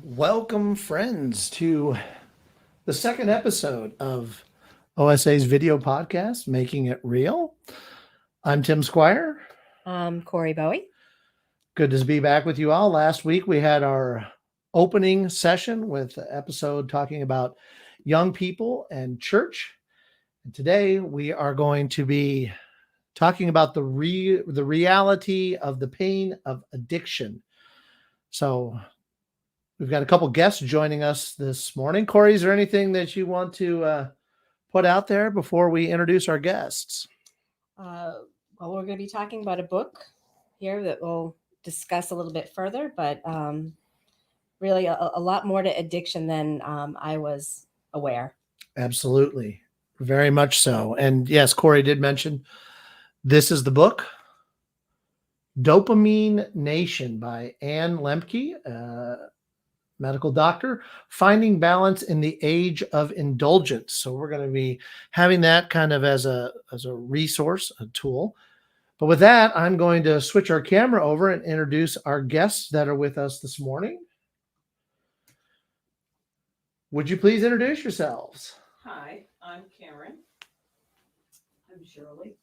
Welcome, friends, to the second episode of OSA's video podcast, Making It Real. I'm Tim Squire. Corey Bowie. Good to be back with you all. Last week we had our opening session with an episode talking about young people and church. And today we are going to be talking about the reality of the pain of addiction. So we've got a couple guests joining us this morning. Corey, is there anything that you want to put out there before we introduce our guests? Well, we're going to be talking about a book here that we'll discuss a little bit further, but really a lot more to addiction than I was aware. Absolutely. Very much so. And yes, Corey did mention this is the book, Dopamine Nation by Anne Lemke, medical doctor, Finding Balance in the Age of Indulgence. So we're going to be having that kind of as a resource, a tool. But with that, I'm going to switch our camera over and introduce our guests that are with us this morning. Would you please introduce yourselves? Hi, I'm Karen. I'm Shirley.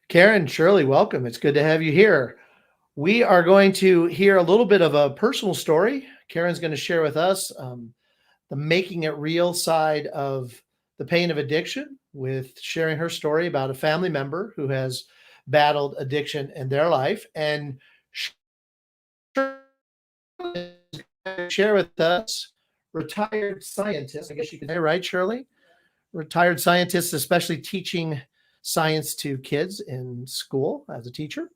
Karen, Shirley, welcome. It's good to have you here. We are going to hear a little bit of a personal story. Karen's going to share with us the making it real side of the pain of addiction, with sharing her story about a family member who has battled addiction in their life. And share with us retired scientists, I guess you could say, right, Shirley? Retired scientists, especially teaching science to kids in school as a teacher.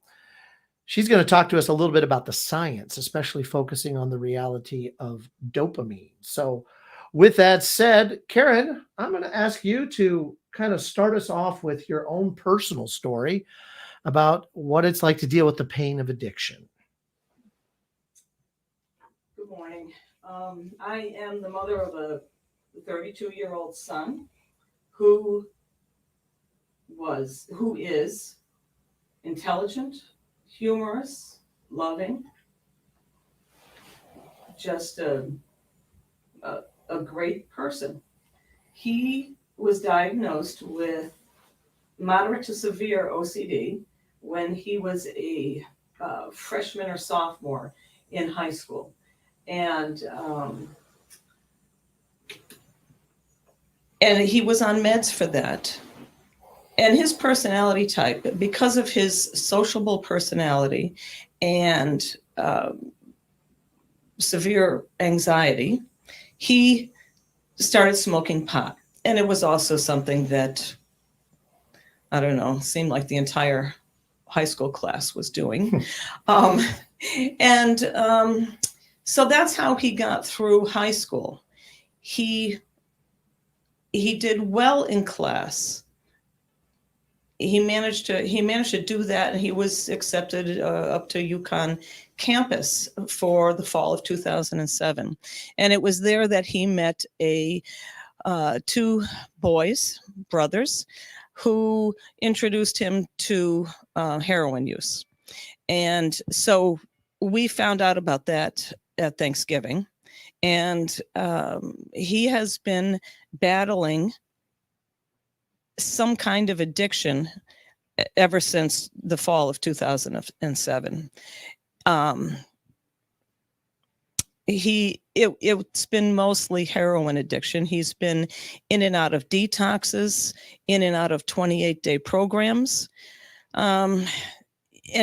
She's going to talk to us a little bit about the science, especially focusing on the reality of dopamine. So with that said, Karen, I'm going to ask you to kind of start us off with your own personal story about what it's like to deal with the pain of addiction. Good morning. I am the mother of a 32-year-old son who is intelligent, humorous, loving, just a great person. He was diagnosed with moderate to severe OCD when he was a freshman or sophomore in high school. And he was on meds for that. And his personality type, because of his sociable personality and severe anxiety, he started smoking pot. And it was also something that, I don't know, seemed like the entire high school class was doing. So that's how he got through high school. He did well in class. He managed to do that, and he was accepted up to UConn campus for the fall of 2007. And it was there that he met two brothers, who introduced him to heroin use. And so we found out about that at Thanksgiving. And he has been battling some kind of addiction ever since the fall of 2007. It's been mostly heroin addiction. He's been in and out of detoxes, in and out of 28-day programs. And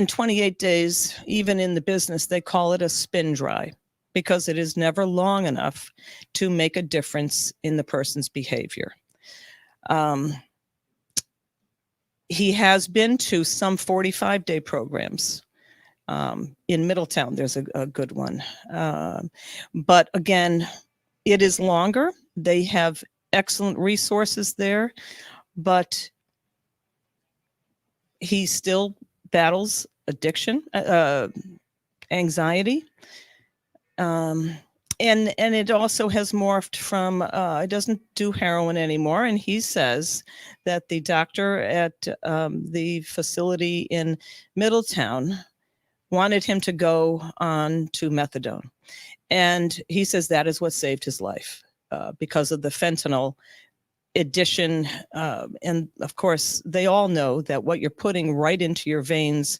28 days, even in the business, they call it a spin dry, because it is never long enough to make a difference in the person's behavior. He has been to some 45-day programs. In Middletown, there's a good one. But again, it is longer. They have excellent resources there, but he still battles addiction, anxiety. And it also has morphed from, it doesn't do heroin anymore. And he says that the doctor at the facility in Middletown wanted him to go on to methadone. And he says that is what saved his life because of the fentanyl addition. And of course, they all know that what you're putting right into your veins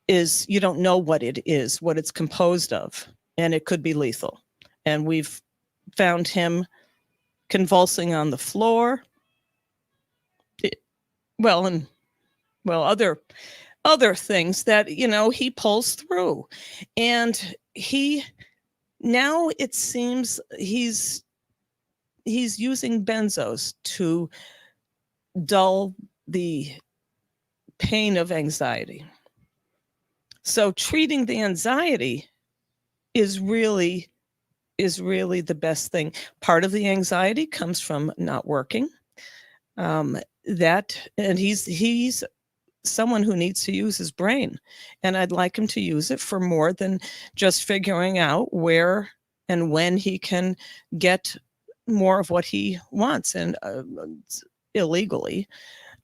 is, you don't know what it is, what it's composed of, and it could be lethal. And we've found him convulsing on the floor. Other things that, he pulls through. And now it seems he's using benzos to dull the pain of anxiety. So treating the anxiety is really the best thing. Part of the anxiety comes from not working. And he's someone who needs to use his brain, and I'd like him to use it for more than just figuring out where and when he can get more of what he wants, and illegally.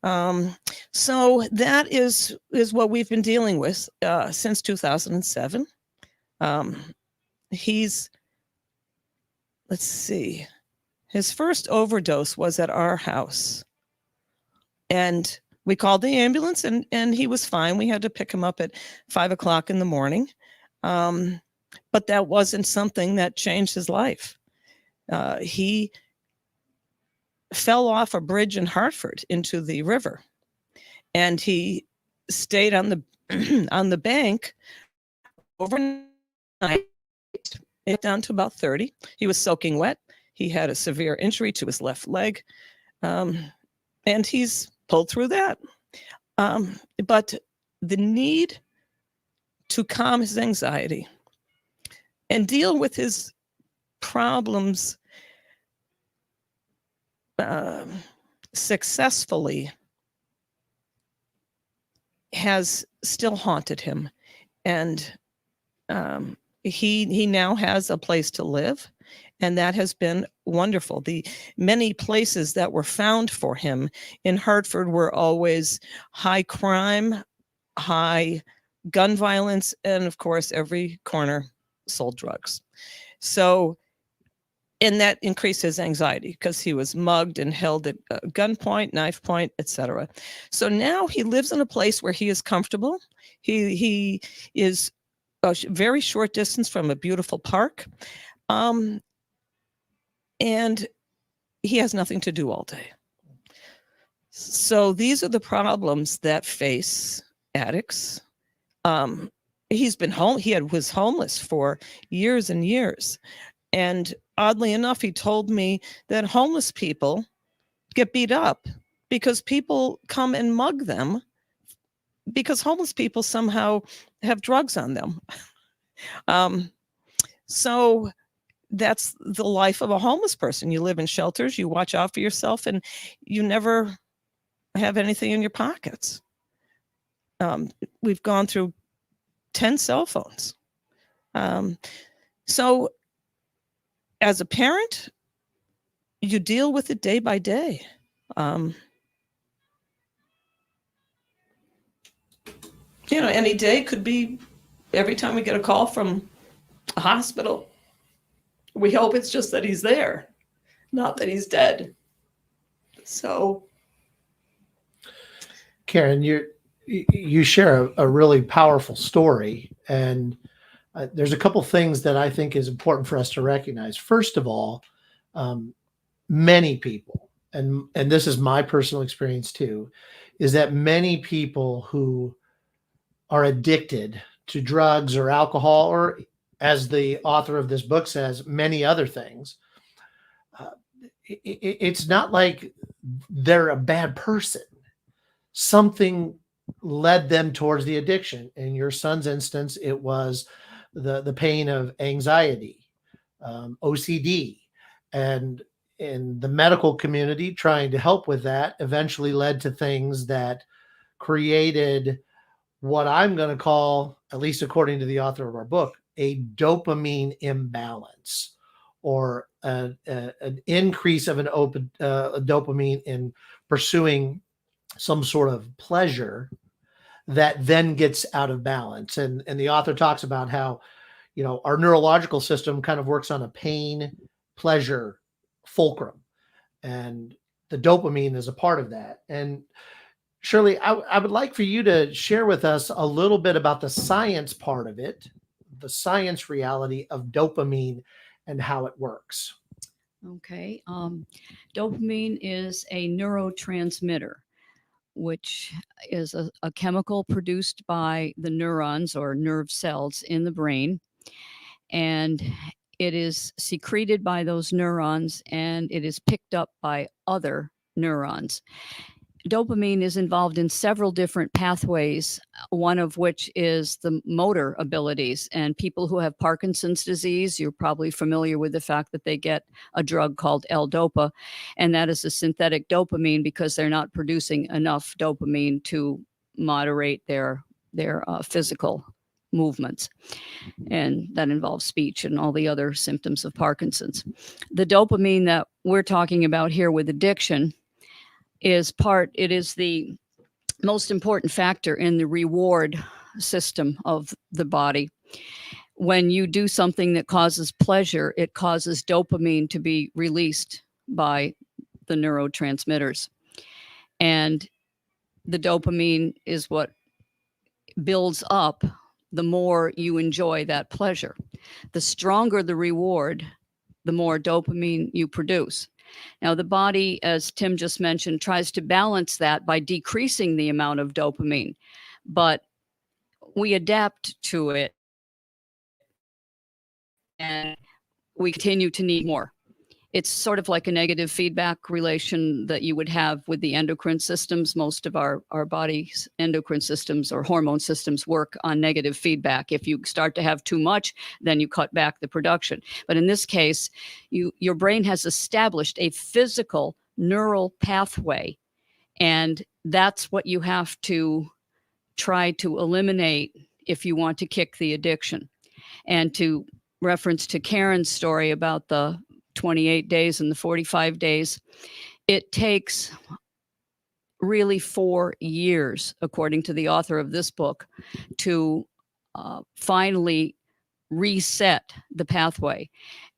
So that is what we've been dealing with since 2007. Let's see, his first overdose was at our house, and we called the ambulance, and he was fine. We had to pick him up at 5 o'clock in the morning. But that wasn't something that changed his life. He fell off a bridge in Hartford into the river, and he stayed on the bank overnight, it down to about 30. He was soaking wet. He had a severe injury to his left leg, and he's pulled through that. But the need to calm his anxiety and deal with his problems successfully has still haunted him. And he now has a place to live, and that has been wonderful. The many places that were found for him in Hartford were always high crime, high gun violence, and of course, every corner sold drugs. So, and that increased his anxiety because he was mugged and held at gunpoint, knife point, etc. So now he lives in a place where he is comfortable. He is a very short distance from a beautiful park. And he has nothing to do all day. So these are the problems that face addicts. He was homeless for years and years. And oddly enough, he told me that homeless people get beat up because people come and mug them because homeless people somehow have drugs on them. So that's the life of a homeless person. You live in shelters, you watch out for yourself, and you never have anything in your pockets. We've gone through 10 cell phones. So as a parent, you deal with it day by day. Any day could be every time we get a call from a hospital. We hope it's just that he's there, not that he's dead. So, Karen, you share a really powerful story, and there's a couple things that I think is important for us to recognize. First of all, many people, and this is my personal experience too, is that many people who are addicted to drugs or alcohol, or as the author of this book says, many other things, it's not like they're a bad person. Something led them towards the addiction. In your son's instance, it was the pain of anxiety, OCD, and in the medical community, trying to help with that eventually led to things that created what I'm going to call, at least according to the author of our book, a dopamine imbalance, or an increase of a dopamine in pursuing some sort of pleasure that then gets out of balance. And the author talks about how, our neurological system kind of works on a pain pleasure fulcrum, and the dopamine is a part of that. And Shirley, I would like for you to share with us a little bit about the science part of it, the science reality of dopamine and how it works. Okay. Dopamine is a neurotransmitter, which is a chemical produced by the neurons or nerve cells in the brain. And it is secreted by those neurons and it is picked up by other neurons. Dopamine is involved in several different pathways, one of which is the motor abilities. And people who have Parkinson's disease, you're probably familiar with the fact that they get a drug called L-Dopa, and that is a synthetic dopamine because they're not producing enough dopamine to moderate their physical movements. And that involves speech and all the other symptoms of Parkinson's. The dopamine that we're talking about here with addiction it is the most important factor in the reward system of the body. When you do something that causes pleasure, it causes dopamine to be released by the neurotransmitters. And the dopamine is what builds up the more you enjoy that pleasure. The stronger the reward, the more dopamine you produce. Now, the body, as Tim just mentioned, tries to balance that by decreasing the amount of dopamine, but we adapt to it and we continue to need more. It's sort of like a negative feedback relation that you would have with the endocrine systems. Most of our body's endocrine systems or hormone systems work on negative feedback. If you start to have too much, then you cut back the production. But in this case, your brain has established a physical neural pathway, and that's what you have to try to eliminate if you want to kick the addiction. And to reference to Karen's story about the 28 days and the 45 days, it takes really 4 years, according to the author of this book, to finally reset the pathway.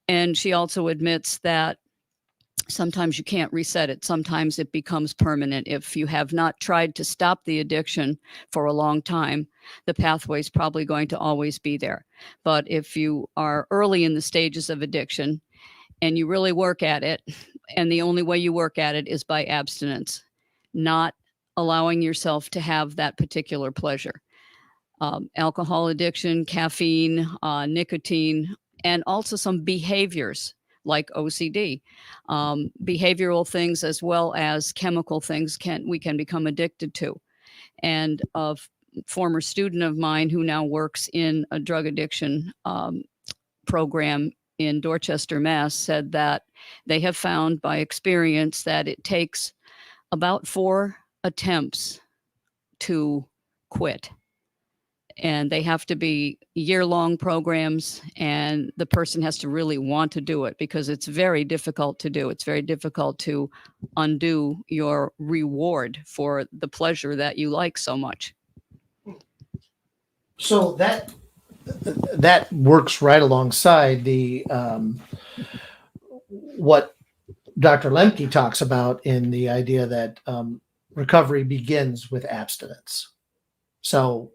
And she also admits that sometimes you can't reset it. Sometimes it becomes permanent. If you have not tried to stop the addiction for a long time, the pathway is probably going to always be there. But if you are early in the stages of addiction, and you really work at it, and the only way you work at it is by abstinence, not allowing yourself to have that particular pleasure. Alcohol addiction, caffeine, nicotine, and also some behaviors like OCD. Behavioral things as well as chemical things we can become addicted to. And a former student of mine who now works in a drug addiction program in Dorchester, Mass, said that they have found by experience that it takes about 4 attempts to quit. And they have to be year-long programs, and the person has to really want to do it because it's very difficult to do. It's very difficult to undo your reward for the pleasure that you like so much. So that works right alongside the what Dr. Lemke talks about in the idea that recovery begins with abstinence. So,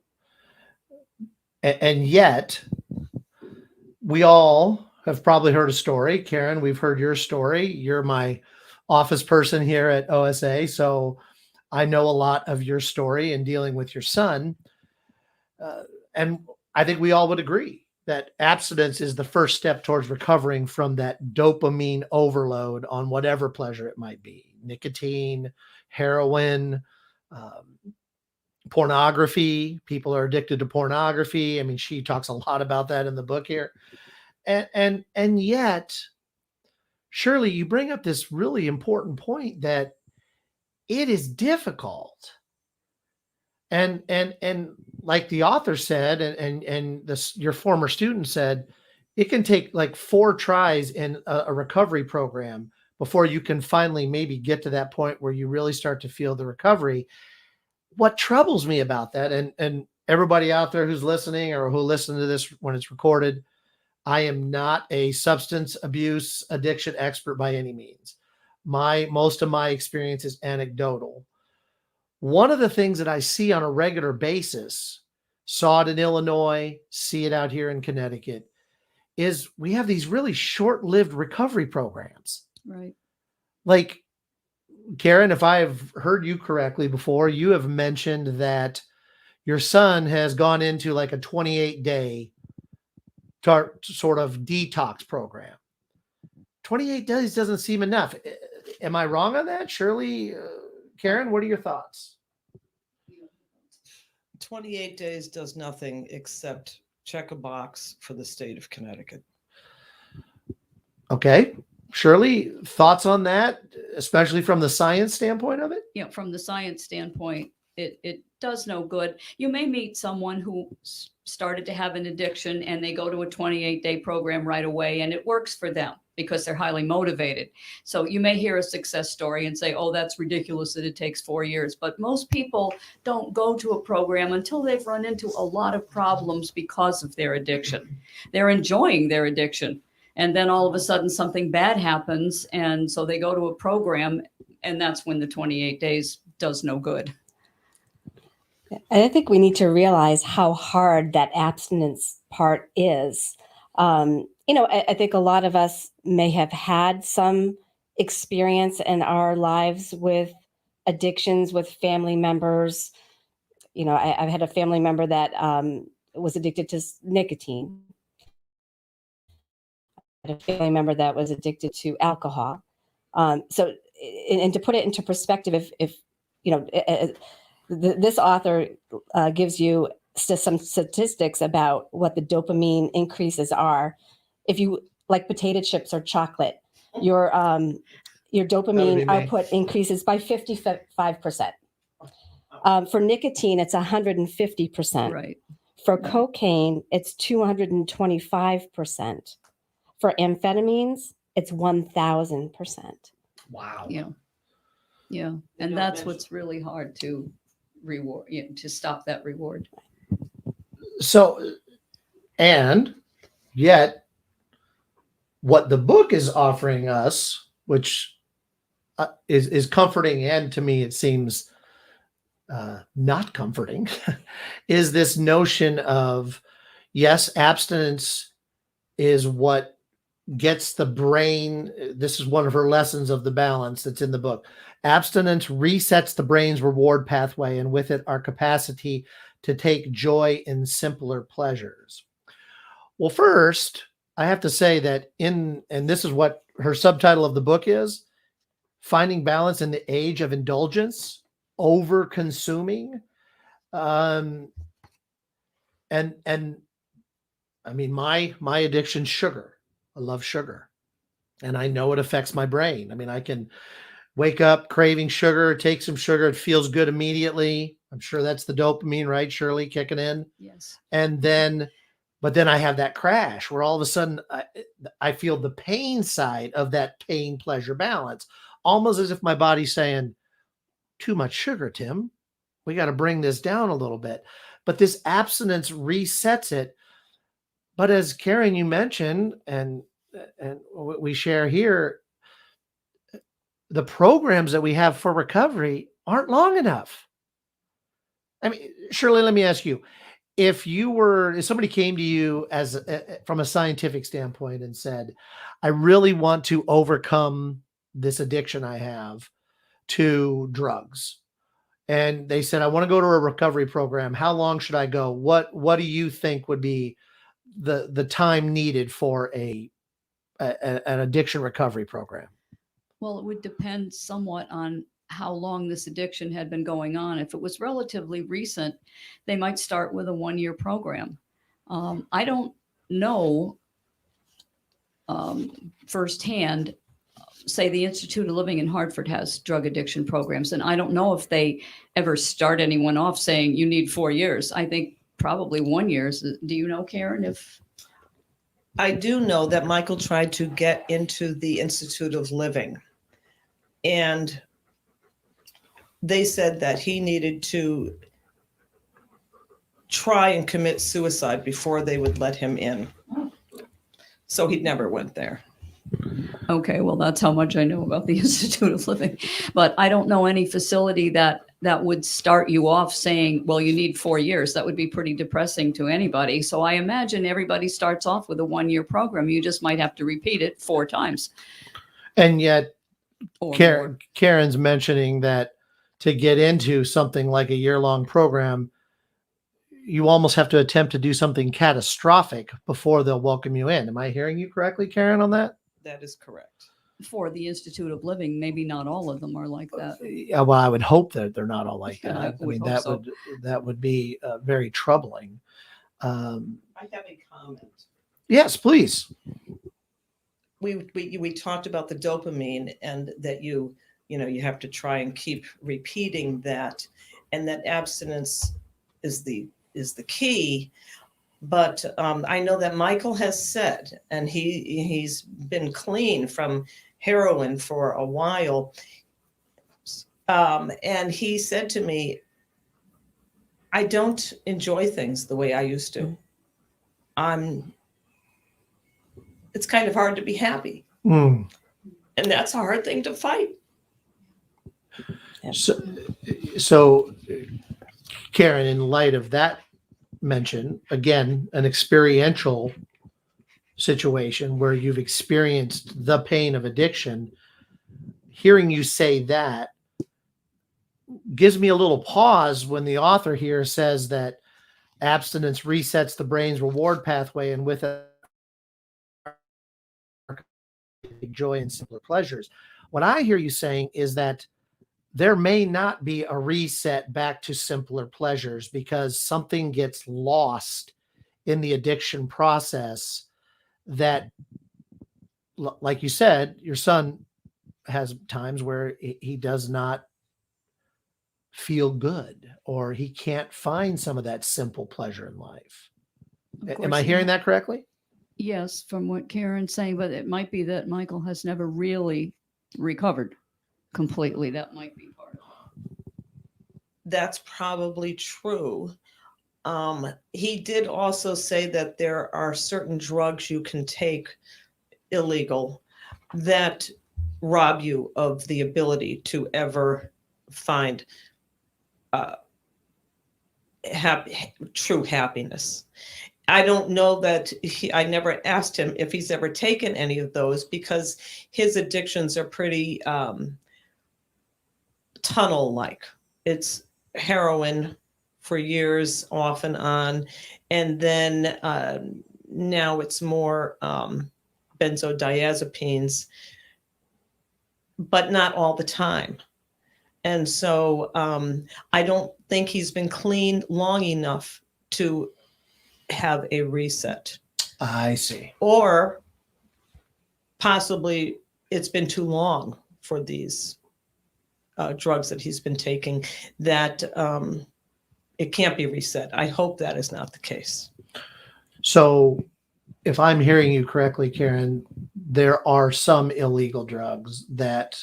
and yet we all have probably heard a story. Karen, we've heard your story. You're my office person here at OSA, so I know a lot of your story in dealing with your son. And I think we all would agree that abstinence is the first step towards recovering from that dopamine overload on whatever pleasure it might be. Nicotine, heroin, pornography. People are addicted to pornography. I mean, she talks a lot about that in the book here. And yet, Shirley, you bring up this really important point that it is difficult. And like the author said, and your former student said, it can take like 4 tries in a recovery program before you can finally maybe get to that point where you really start to feel the recovery. What troubles me about that, and everybody out there who's listening or who listen to this when it's recorded, I am not a substance abuse addiction expert by any means. Most of my experience is anecdotal. One of the things that I see on a regular basis, saw it in Illinois, see it out here in Connecticut, is we have these really short-lived recovery programs. Right. Like, Karen, if I have heard you correctly before, you have mentioned that your son has gone into like a 28-day sort of detox program. 28 days doesn't seem enough. Am I wrong on that? Shirley, Karen, what are your thoughts? 28 days does nothing except check a box for the state of Connecticut. Okay. Shirley, thoughts on that, especially from the science standpoint of it? You know, from the science standpoint, it does no good. You may meet someone who started to have an addiction and they go to a 28-day program right away and it works for them because they're highly motivated. So you may hear a success story and say, oh, that's ridiculous that it takes 4 years. But most people don't go to a program until they've run into a lot of problems because of their addiction. They're enjoying their addiction. And then all of a sudden something bad happens. And so they go to a program and that's when the 28 days does no good. I think we need to realize how hard that abstinence part is. I think a lot of us may have had some experience in our lives with addictions with family members. I've had a family member that was addicted to nicotine. I had a family member that was addicted to alcohol. And to put it into perspective, if this author gives you some statistics about what the dopamine increases are. If you like potato chips or chocolate, your dopamine output increases by 55%. For nicotine, it's 150%. Right. For cocaine, it's 225%. For amphetamines, it's 1,000%. Wow. Yeah. Yeah. And that's what's really hard to reward, to stop that reward. So, and yet what the book is offering us, which is comforting, and to me it seems not comforting, is this notion of, yes, abstinence is what gets the brain. This is one of her lessons of the balance that's in the book. Abstinence resets the brain's reward pathway, and with it, our capacity to take joy in simpler pleasures. Well, first, I have to say that and this is what her subtitle of the book is, Finding Balance in the Age of Indulgence, Over Consuming. And I mean, my addiction, sugar. I love sugar. And I know it affects my brain. I mean, I can wake up craving sugar, take some sugar. It feels good immediately. I'm sure that's the dopamine, right, Shirley, kicking in. Yes. But then I have that crash where all of a sudden I feel the pain side of that pain pleasure balance, almost as if my body's saying, too much sugar, Tim. We got to bring this down a little bit. But this abstinence resets it. But as Karen, you mentioned, and what we share here, the programs that we have for recovery aren't long enough. I mean, Shirley, let me ask you, if somebody came to you from a scientific standpoint and said, I really want to overcome this addiction I have to drugs, and they said, I want to go to a recovery program, how long should I go? What do you think would be the time needed for an addiction recovery program? Well, it would depend somewhat on how long this addiction had been going on. If it was relatively recent, they might start with a 1-year program. I don't know firsthand, say the Institute of Living in Hartford has drug addiction programs, and I don't know if they ever start anyone off saying you need 4 years. I think probably 1 year. Do you know, Karen, if? I do know that Michael tried to get into the Institute of Living, and they said that he needed to try and commit suicide before they would let him in. So he never went there. Okay, well, that's how much I know about the Institute of Living. But I don't know any facility that would start you off saying, well, you need 4 years. That would be pretty depressing to anybody. So I imagine everybody starts off with a 1-year program. You just might have to repeat it 4 times. And yet Or Karen, more. Karen's mentioning that to get into something like a year-long program, you almost have to attempt to do something catastrophic before they'll welcome you in. Am I hearing you correctly, Karen, on that? That is correct. For the Institute of Living, maybe not all of them are like that. Yeah, well, I would hope that they're not all like Yeah, that. I I would mean, hope that would be very troubling. I have a comment. Yes, please. We talked about the dopamine and that you have to try and keep repeating that, and that abstinence is the key. But I know that Michael has said, and he's been clean from heroin for a while, and he said to me, I don't enjoy things the way I used to. It's kind of hard to be happy. Hmm. And that's a hard thing to fight. So, Karen, in light of that mention, again, an experiential situation where you've experienced the pain of addiction, hearing you say that gives me a little pause when the author here says that abstinence resets the brain's reward pathway and with it joy and simpler pleasures. What I hear you saying is that there may not be a reset back to simpler pleasures because something gets lost in the addiction process that, like you said, your son has times where he does not feel good or he can't find some of that simple pleasure in life. Am I hearing that correctly? Yes, from what Karen's saying, but it might be that Michael has never really recovered completely. That might be part of it. That's probably true. He did also say that there are certain drugs you can take illegal that rob you of the ability to ever find true happiness. I don't know that I never asked him if he's ever taken any of those because his addictions are pretty tunnel-like. It's heroin for years off and on. And then now it's more benzodiazepines, but not all the time. And so I don't think he's been clean long enough to have a reset. I see. Or possibly it's been too long for these drugs that he's been taking that it can't be reset. I hope that is not the case. So if I'm hearing you correctly, Karen, there are some illegal drugs that,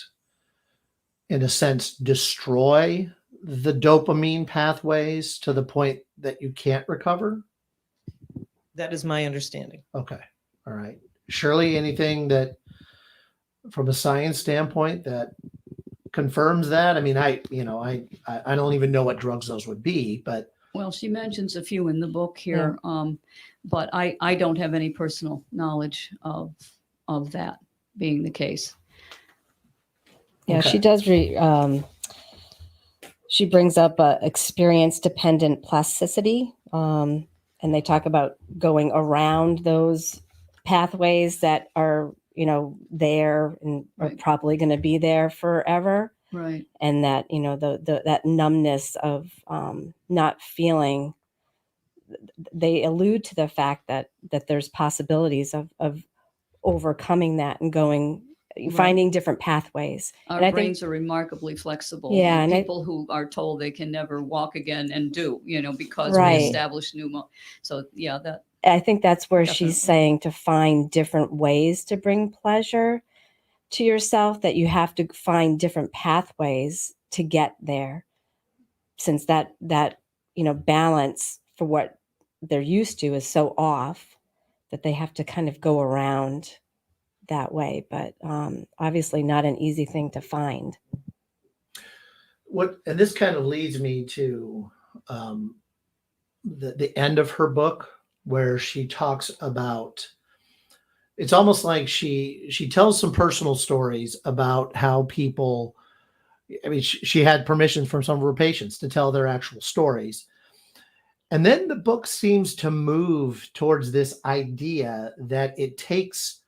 in a sense, destroy the dopamine pathways to the point that you can't recover? That is my understanding. Okay. All right. Shirley, anything that from a science standpoint that confirms that? I mean, I don't even know what drugs those would be, but Well, she mentions a few in the book here, but I don't have any personal knowledge of that being the case. Yeah, Okay. she does. She brings up experience-dependent plasticity, and they talk about going around those pathways that are, there and are Right. probably going to be there forever, Right. and that that numbness of not feeling. They allude to the fact that there's possibilities of overcoming that and going. Right. Finding different pathways. Our And I think- brains are remarkably flexible. Yeah, and people who are told they can never walk again and do, because Right. we establish so yeah, that I think that's where Definitely. she's saying to find different ways to bring pleasure to yourself, that you have to find different pathways to get there. Since that balance for what they're used to is so off, that they have to kind of go around that way, but obviously not an easy thing to find. And this kind of leads me to the end of her book, where she talks about, it's almost like she tells some personal stories about how people, I mean, she had permission from some of her patients to tell their actual stories. And then the book seems to move towards this idea that it takes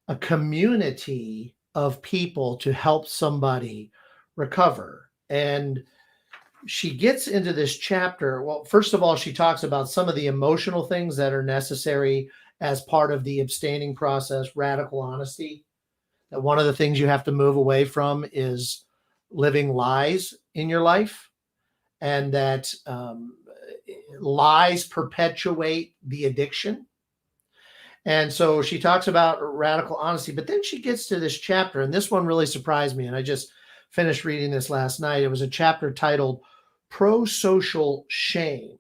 a community of people to help somebody recover. And she gets into this chapter. Well, first of all, she talks about some of the emotional things that are necessary as part of the abstaining process, radical honesty. That one of the things you have to move away from is living lies in your life, and that lies perpetuate the addiction. And so she talks about radical honesty, but then she gets to this chapter, and this one really surprised me. And I just finished reading this last night. It was a chapter titled Pro-Social Shame.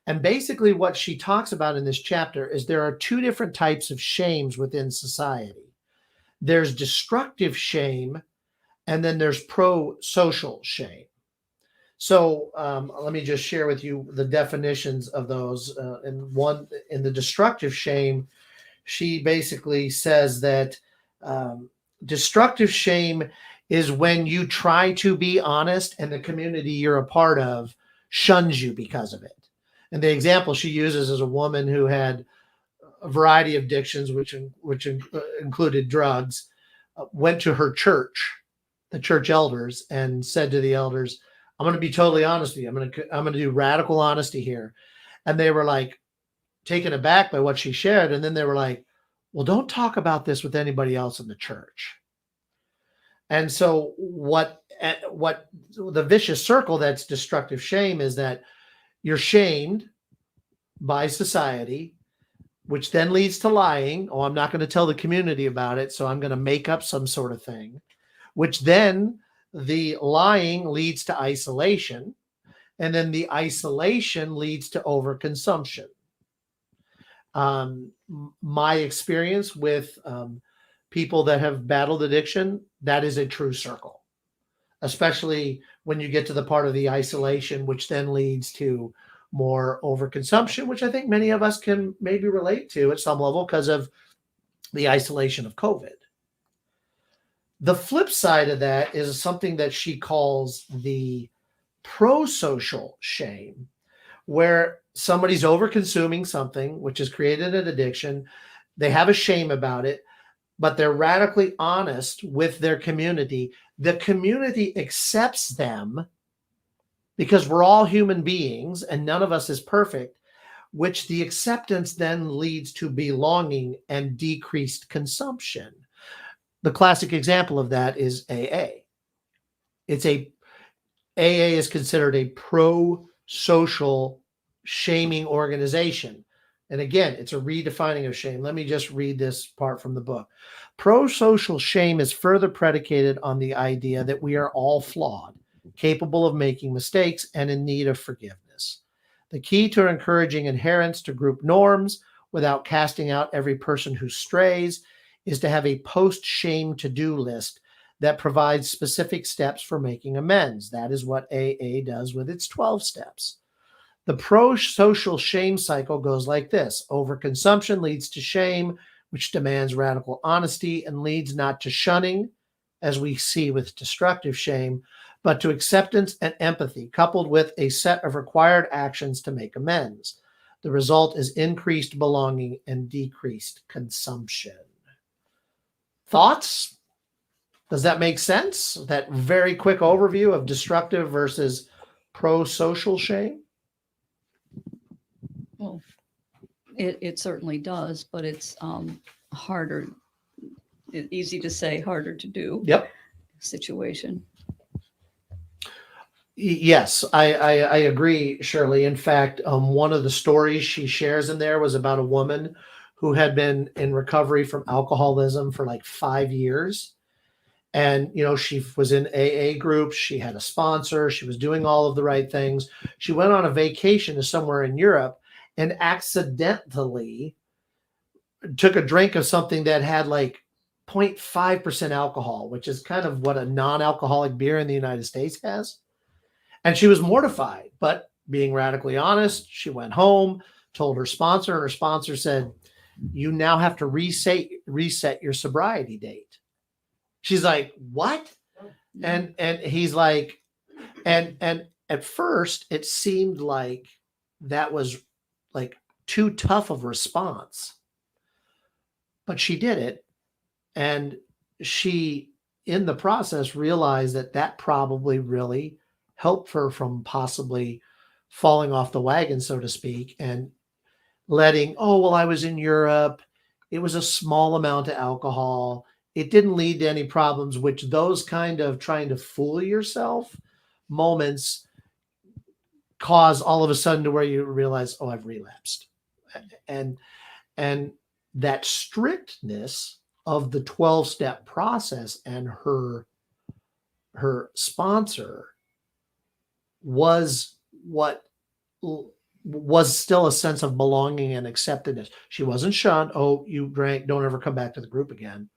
And basically what she talks about in this chapter is there are two different types of shames within society. There's destructive shame, and then there's pro-social shame. So let me just share with you the definitions of those. In the destructive shame, she basically says that destructive shame is when you try to be honest and the community you're a part of shuns you because of it. And the example she uses is a woman who had a variety of addictions, which included drugs, went to her church, the church elders, and said to the elders, I'm going to be totally honest with you. I'm going to do radical honesty here. And they were like taken aback by what she shared. And then they were like, well, don't talk about this with anybody else in the church. And so what the vicious circle that's destructive shame is that you're shamed by society, which then leads to lying. Oh, I'm not going to tell the community about it, so I'm going to make up some sort of thing, which then the lying leads to isolation, and then the isolation leads to overconsumption. My experience with people that have battled addiction, that is a true circle, especially when you get to the part of the isolation, which then leads to more overconsumption, which I think many of us can maybe relate to at some level because of the isolation of COVID. The flip side of that is something that she calls the pro-social shame, where somebody's over-consuming something, which has created an addiction. They have a shame about it, but they're radically honest with their community. The community accepts them because we're all human beings and none of us is perfect, which the acceptance then leads to belonging and decreased consumption. The classic example of that is AA. AA is considered a pro-social shaming organization. And again, it's a redefining of shame. Let me just read this part from the book. Pro-social shame is further predicated on the idea that we are all flawed, capable of making mistakes, and in need of forgiveness. The key to encouraging adherence to group norms without casting out every person who strays is to have a post-shame to-do list that provides specific steps for making amends. That is what AA does with its 12 steps. The pro-social shame cycle goes like this. Overconsumption leads to shame, which demands radical honesty and leads not to shunning, as we see with destructive shame, but to acceptance and empathy, coupled with a set of required actions to make amends. The result is increased belonging and decreased consumption. Thoughts? Does that make sense? That very quick overview of destructive versus pro-social shame? Well, it certainly does, but it's harder, easy to say, harder to do. Yep. Situation. Yes, I agree, Shirley. In fact, one of the stories she shares in there was about a woman who had been in recovery from alcoholism for like 5 years. And, you know, she was in AA groups. She had a sponsor. She was doing all of the right things. She went on a vacation to somewhere in Europe and accidentally took a drink of something that had like 0.5% alcohol, which is kind of what a non-alcoholic beer in the United States has. And she was mortified, but being radically honest, she went home, told her sponsor, and her sponsor said, "You now have to reset your sobriety date." She's like, "What?" And he's like, and at first it seemed like that was like too tough of a response. But she did it, and she in the process realized that that probably really helped her from possibly falling off the wagon, so to speak, and letting, oh, well, I was in Europe. It was a small amount of alcohol. It didn't lead to any problems, which those kind of trying to fool yourself moments cause all of a sudden to where you realize, oh, I've relapsed. And that strictness of the 12-step process and her sponsor was what was still a sense of belonging and acceptedness. She wasn't shunned. Oh, you drank, don't ever come back to the group again.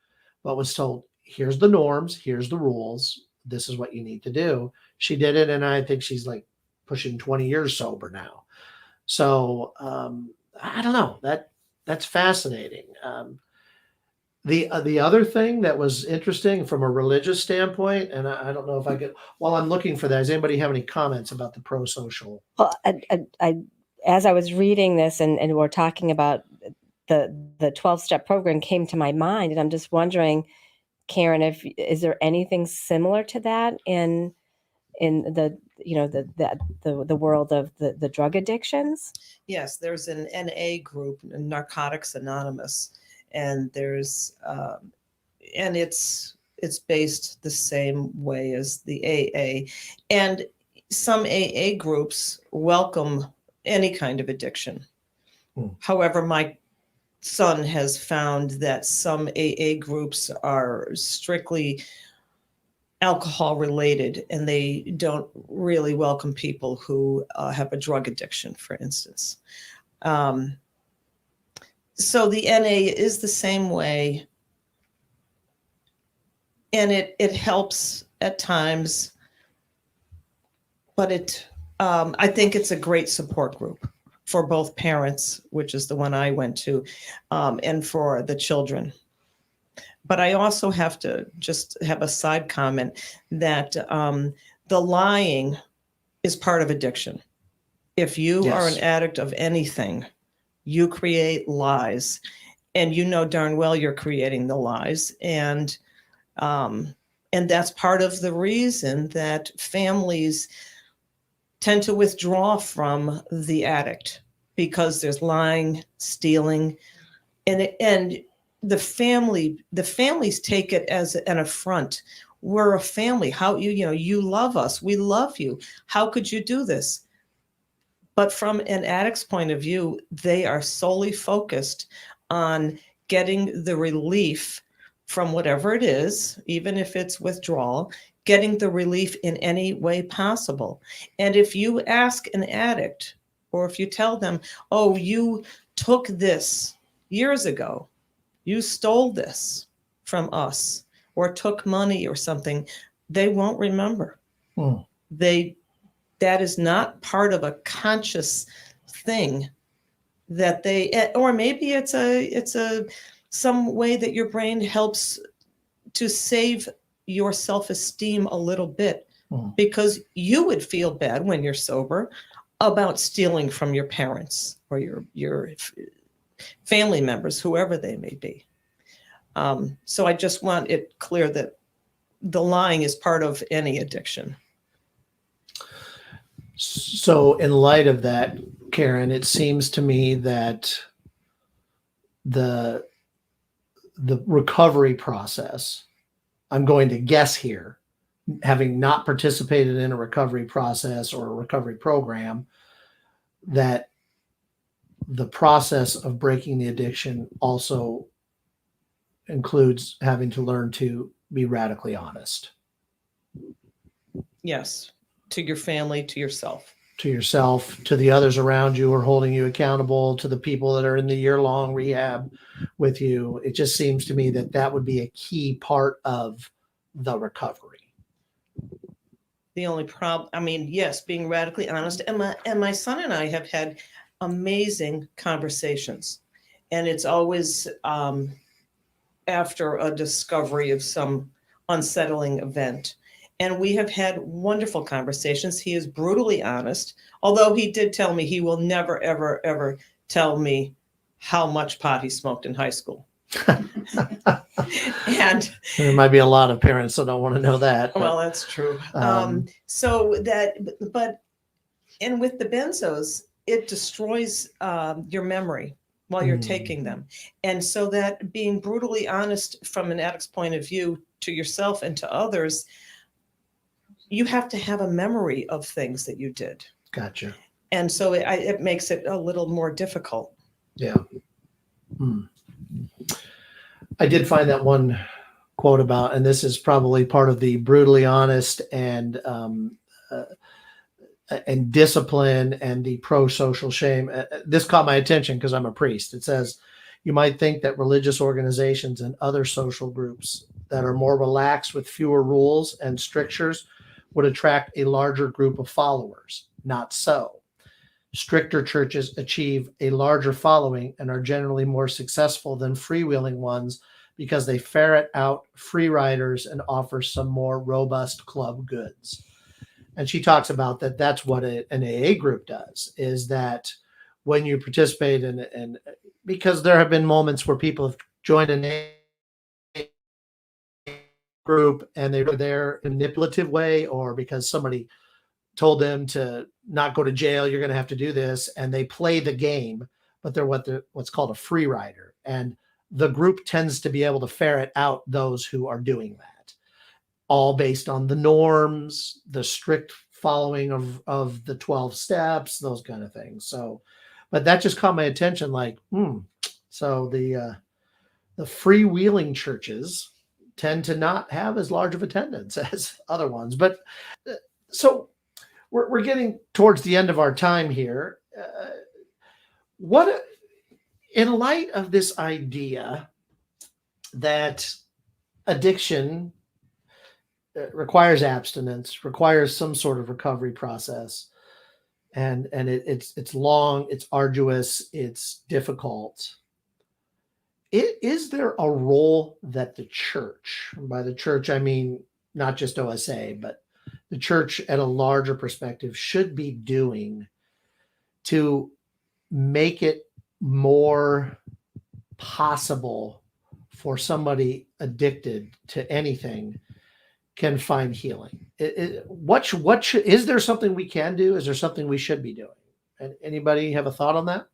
But was told, here's the norms, here's the rules. This is what you need to do. She did it. And I think she's like pushing 20 years sober now. So I don't know, that's fascinating. The other thing that was interesting from a religious standpoint, and I don't know if I could, while I'm looking for that, does anybody have any comments about the pro-social? Well, as I was reading this and we're talking about the 12-step program came to my mind, and I'm just wondering, Karen, is there anything similar to that in the the world of the drug addictions? Yes, there's an NA group, Narcotics Anonymous, and there's and it's based the same way as the AA, and some AA groups welcome any kind of addiction. However, my son has found that some AA groups are strictly alcohol related, and they don't really welcome people who have a drug addiction, for instance. So the NA is the same way, and it helps at times, but I think it's a great support group for both parents, which is the one I went to, and for the children. But I also have to just have a side comment that the lying is part of addiction. If you are an addict of anything, you create lies, and you know darn well you're creating the lies. And that's part of the reason that families tend to withdraw from the addict, because there's lying, stealing, and the families take it as an affront. We're a family. How you love us. We love you. How could you do this? But from an addict's point of view, they are solely focused on getting the relief from whatever it is, even if it's withdrawal, getting the relief in any way possible. And if you ask an addict, or if you tell them, oh, you took this years ago, you stole this from us, or took money or something, they won't remember. That is not part of a conscious thing that they, or maybe it's some way that your brain helps to save your self-esteem a little bit, because you would feel bad when you're sober about stealing from your parents or your family members, whoever they may be. So I just want it clear that the lying is part of any addiction. So in light of that, Karen, it seems to me that the recovery process, I'm going to guess here, having not participated in a recovery process or a recovery program, that the process of breaking the addiction also includes having to learn to be radically honest. Yes, to your family, to yourself. to yourself, to the others around you who are holding you accountable, to the people that are in the year-long rehab with you. It just seems to me that that would be a key part of the recovery. The only problem, I mean, yes, being radically honest, and my son and I have had amazing conversations, and it's always after a discovery of some unsettling event. And we have had wonderful conversations. He is brutally honest, although he did tell me he will never, ever, ever tell me how much pot he smoked in high school. And There might be a lot of parents that don't want to know that. but, well, that's true. Um, So that, but, and with the benzos, it destroys your memory while you're taking them. And so that being brutally honest from an addict's point of view to yourself and to others, you have to have a memory of things that you did. Gotcha. And so it makes it a little more difficult. Yeah. I did find that one quote about, and this is probably part of the brutally honest and discipline and the pro-social shame. This caught my attention because I'm a priest. It says, you might think that religious organizations and other social groups that are more relaxed with fewer rules and strictures would attract a larger group of followers. Not so. Stricter churches achieve a larger following and are generally more successful than freewheeling ones because they ferret out free riders and offer some more robust club goods. And she talks about that. That's what an AA group does, is that when you participate in, because there have been moments where people have joined an AA group and they were there in a manipulative way, or because somebody told them to not go to jail, you're going to have to do this, and they play the game, but they're what's called a free rider, and the group tends to be able to ferret out those who are doing that, all based on the norms, the strict following of the 12 steps, those kind of things. So, but that just caught my attention, like, so the freewheeling churches tend to not have as large of attendance as other ones. But so we're getting towards the end of our time here. What, in light of this idea that addiction requires abstinence, requires some sort of recovery process, and it's long, it's arduous, it's difficult. Is there a role that the church, and by the church I mean not just OSA, but the church at a larger perspective, should be doing to make it more possible for somebody addicted to anything can find healing? Is there something we can do? Is there something we should be doing? And anybody have a thought on that?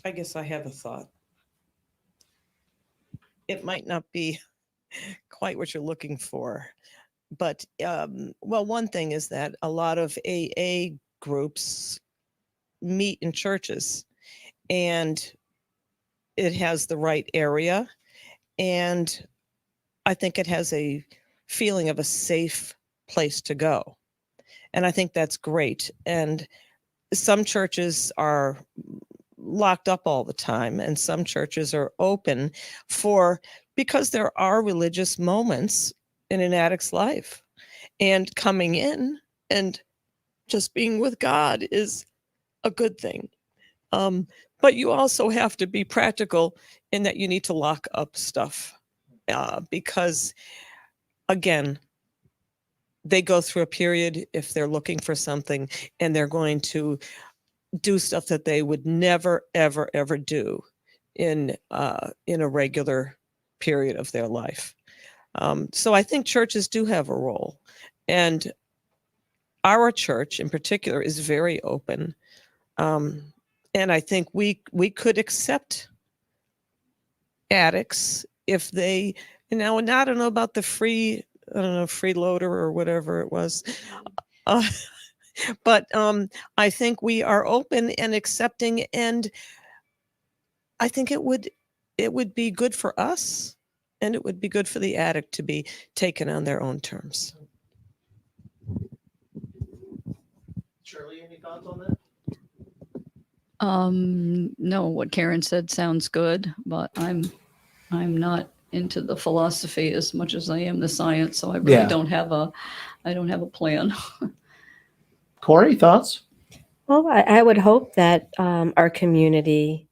I guess I have a thought. It might not be quite what you're looking for, but well, one thing is that a lot of AA groups meet in churches, and it has the right area, and I think it has a feeling of a safe place to go, and I think that's great. And some churches are locked up all the time, and some churches are open because there are religious moments in an addict's life, and coming in and just being with God is a good thing. But you also have to be practical in that you need to lock up stuff because, again, they go through a period if they're looking for something, and they're going to do stuff that they would never, ever, ever do in a regular period of their life. So I think churches do have a role, and our church in particular is very open. And I think we could accept addicts if they, and I don't know about the freeloader or whatever it was. But I think we are open and accepting, and I think it would be good for us and it would be good for the addict to be taken on their own terms. Shirley, any thoughts on that? No, what Karen said sounds good, but I'm not into the philosophy as much as I am the science, so I really Yeah. don't have a plan. Corey, thoughts? Well, I would hope that our community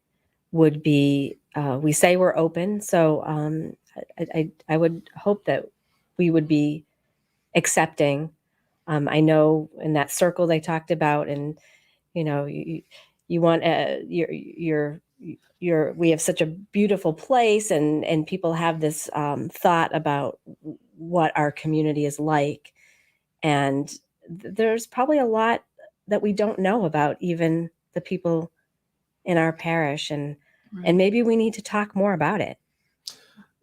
would be, we say we're open. So I would hope that we would be accepting. I know in that circle they talked about, and, you know, you want we have such a beautiful place, and people have this thought about what our community is like. And there's probably a lot that we don't know about even the people in our parish, and maybe we need to talk more about it.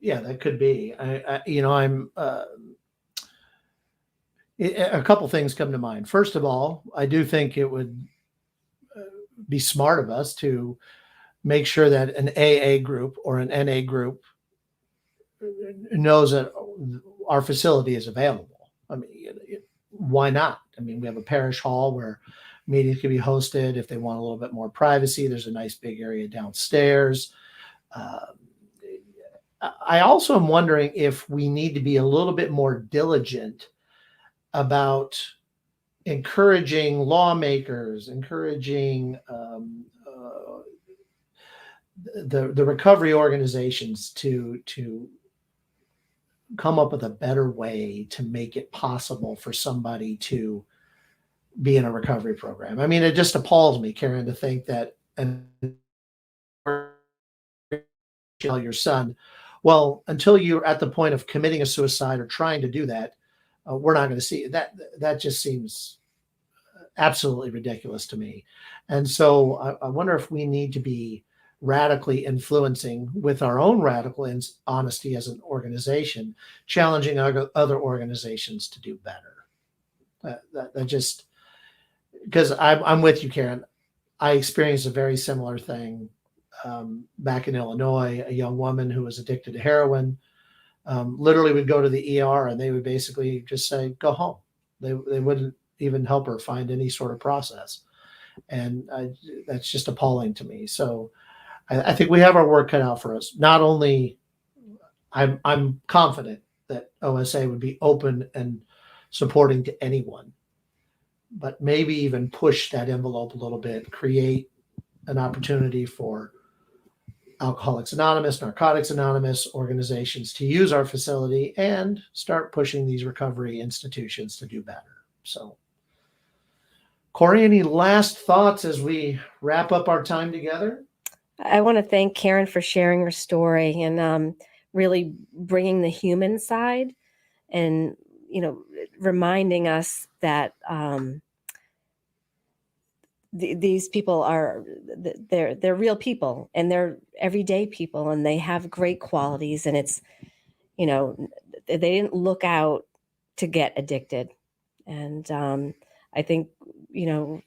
Yeah, that could be. I'm a couple things come to mind. First of all, I do think it would be smart of us to make sure that an AA group or an NA group knows that our facility is available. I mean, why not? I mean, we have a parish hall where meetings can be hosted. If they want a little bit more privacy, there's a nice big area downstairs. I also am wondering if we need to be a little bit more diligent about encouraging lawmakers, encouraging the recovery organizations to come up with a better way to make it possible for somebody to be in a recovery program. I mean, it just appalls me, Karen, to think that and tell your son, well, until you're at the point of committing a suicide or trying to do that, we're not going to see that. That just seems absolutely ridiculous to me. And so I wonder if we need to be radically influencing with our own radical honesty as an organization, challenging other organizations to do better. That just, because I'm with you, Karen. I experienced a very similar thing back in Illinois. A young woman who was addicted to heroin literally would go to the ER and they would basically just say, go home. They wouldn't even help her find any sort of process. And that's just appalling to me. So I think we have our work cut out for us. Not only I'm confident that OSA would be open and supporting to anyone, but maybe even push that envelope a little bit, create an opportunity for Alcoholics Anonymous, Narcotics Anonymous organizations to use our facility and start pushing these recovery institutions to do better. So, Corey, any last thoughts as we wrap up our time together? I want to thank Karen for sharing her story and really bringing the human side, and, you know, reminding us that these people are they're real people, and they're everyday people, and they have great qualities, and it's, you know, they didn't look out to get addicted. And I think, you know,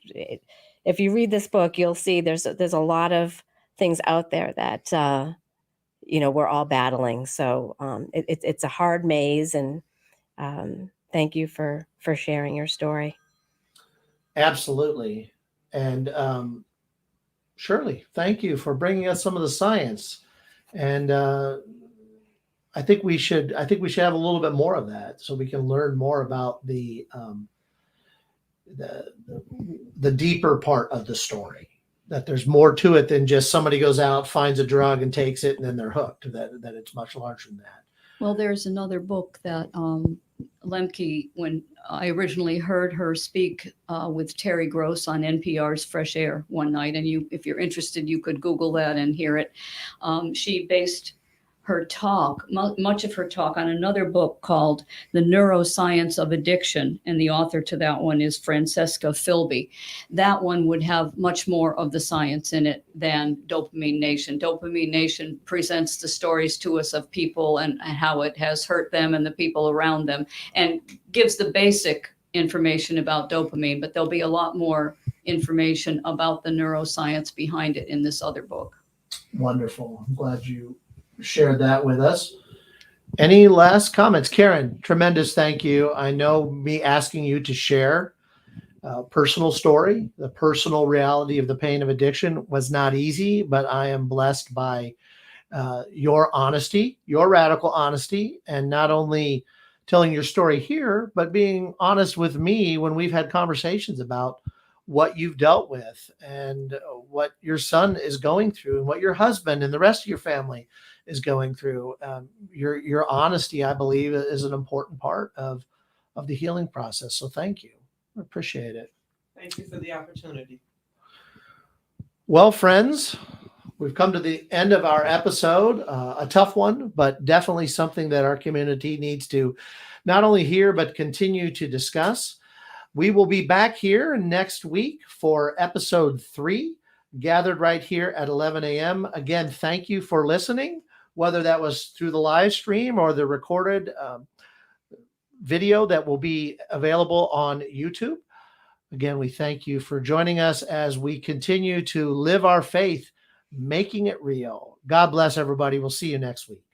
if you read this book, you'll see there's a lot of things out there that you know, we're all battling. So it's a hard maze, and thank you for sharing your story. Absolutely. And Shirley, thank you for bringing us some of the science. And I think we should have a little bit more of that so we can learn more about the deeper part of the story, that there's more to it than just somebody goes out, finds a drug and takes it, and then they're hooked, that it's much larger than that. Well, there's another book that Lemke, when I originally heard her speak with Terry Gross on NPR's Fresh Air one night, and if you're interested, you could Google that and hear it. She based her talk, much of her talk, on another book called The Neuroscience of Addiction, and the author to that one is Francesca Philby. That one would have much more of the science in it than Dopamine Nation. Dopamine Nation presents the stories to us of people and how it has hurt them and the people around them, and gives the basic information about dopamine, but there'll be a lot more information about the neuroscience behind it in this other book. Wonderful. I'm glad you shared that with us. Any last comments? Karen, tremendous thank you. I know me asking you to share a personal story, the personal reality of the pain of addiction was not easy, but I am blessed by your honesty, your radical honesty, and not only telling your story here, but being honest with me when we've had conversations about what you've dealt with and what your son is going through and what your husband and the rest of your family is going through. Your honesty, I believe, is an important part of the healing process. So thank you. I appreciate it. Thank you for the opportunity. Well, friends, we've come to the end of our episode. A tough one, but definitely something that our community needs to not only hear, but continue to discuss. We will be back here next week for episode 3, gathered right here at 11 a.m. Again, thank you for listening, whether that was through the live stream or the recorded video that will be available on YouTube. Again, we thank you for joining us as we continue to live our faith, making it real. God bless everybody. We'll see you next week.